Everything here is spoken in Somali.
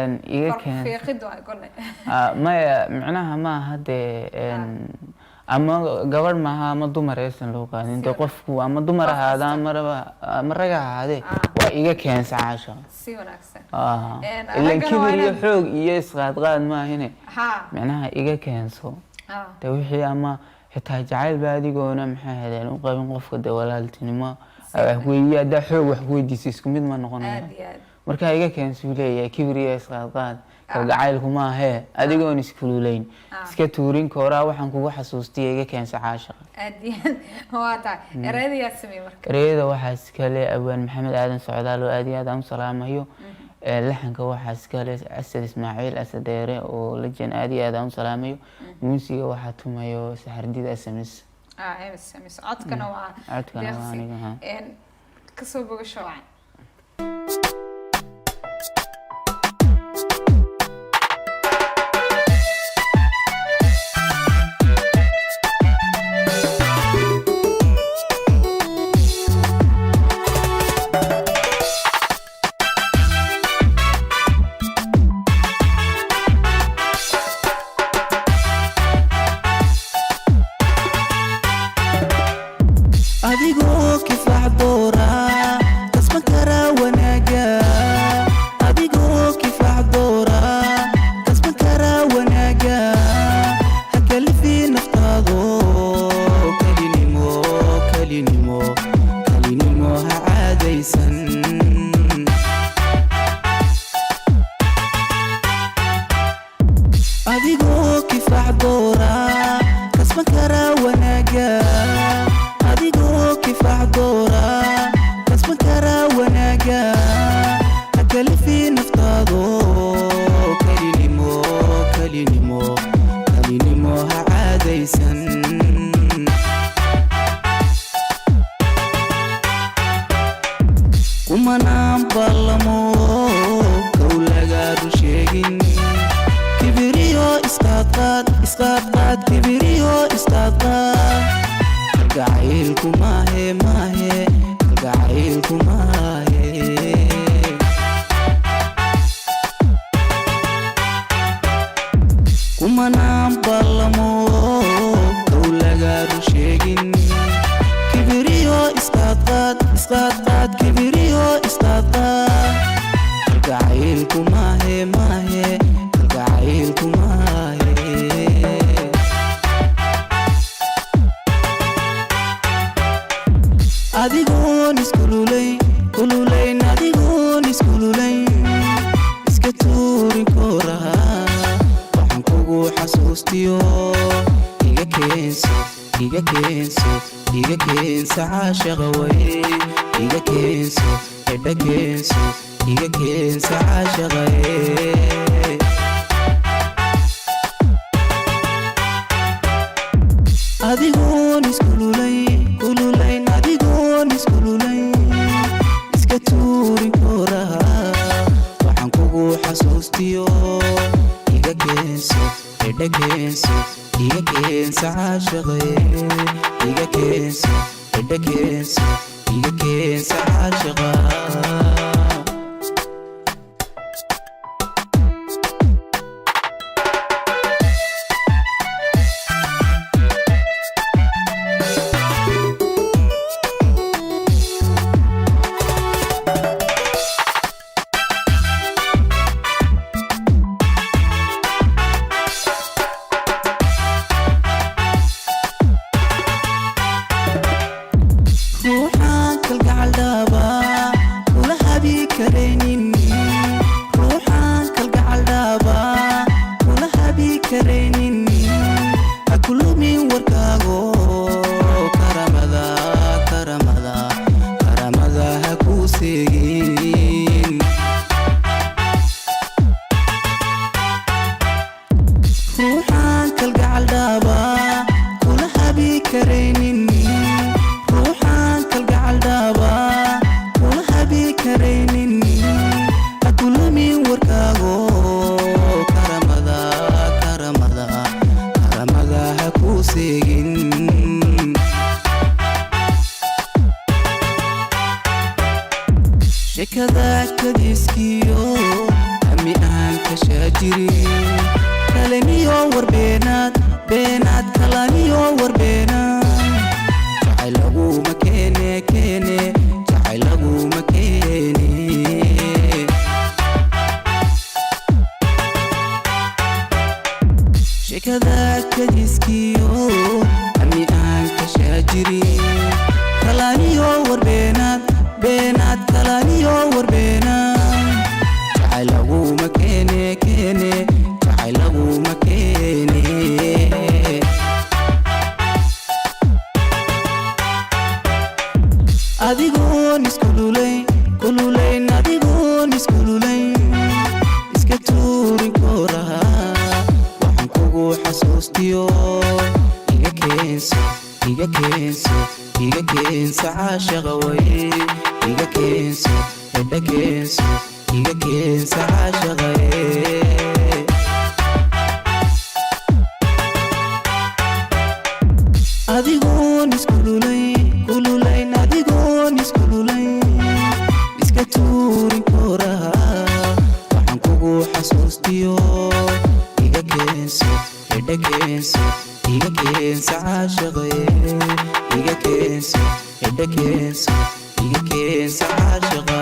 iga keen fiiqid waa kulay ما معناها ما هذا أما قبل ما ما دمر يسن لو كان أنت قفكوا أما دمر هذا مرة هذا وإيجا كان سعاشة سيوناكسن اللي كبر يحوق يسقط غاد ما هنا معناها إيجا كان سو توحي أما حتى جعل بعدي قونا محاهدين وقابل قفك الدولة التنمى ويا ده حوق وحوي ديسيسكم مد ما نقولنا marka iga keensuulay kibriya isqaad kalgacaylku ma aha adigoon iskuuleyn iska tuurin koora waxaan kugu xasuustay iga keensa caashiq aadiyan waata ereyada samee marka ereyada waxa iska leh abaan maxamed aadan socdaal oo aad aan salaamayo laxanka waxa iska leh asad ismaaciil asadeere oo la jeen aad aan salaamayo muusiga waxa tumayo saxardida sms sms codkana waa aniga ka soo bogasho jiri kalaniyo war beenaad kalaniyo war beenaad jacaylagu ma keene jacaylagu ma keene sheekada kadiskiyo ami aan ka shaajiri kalaniyo war beenaad kalaniyo war beenaad jacaylagu ma keene jacaylagu ma keene adigoon kululayn adigoon iskululayn iska tuurin kooraha waxaan kugu xasuustiyo iga keenso caashaqa way iga keenso hedha keenso iga keenso caashaqa adigoon kululayn adigoon iskululayn iska tuurin kooraha waxaan kugu xasuustiyo iga keenso hedha keenso iga keenso caashaqa iga keenso hedha keenso iga keenso caashaqa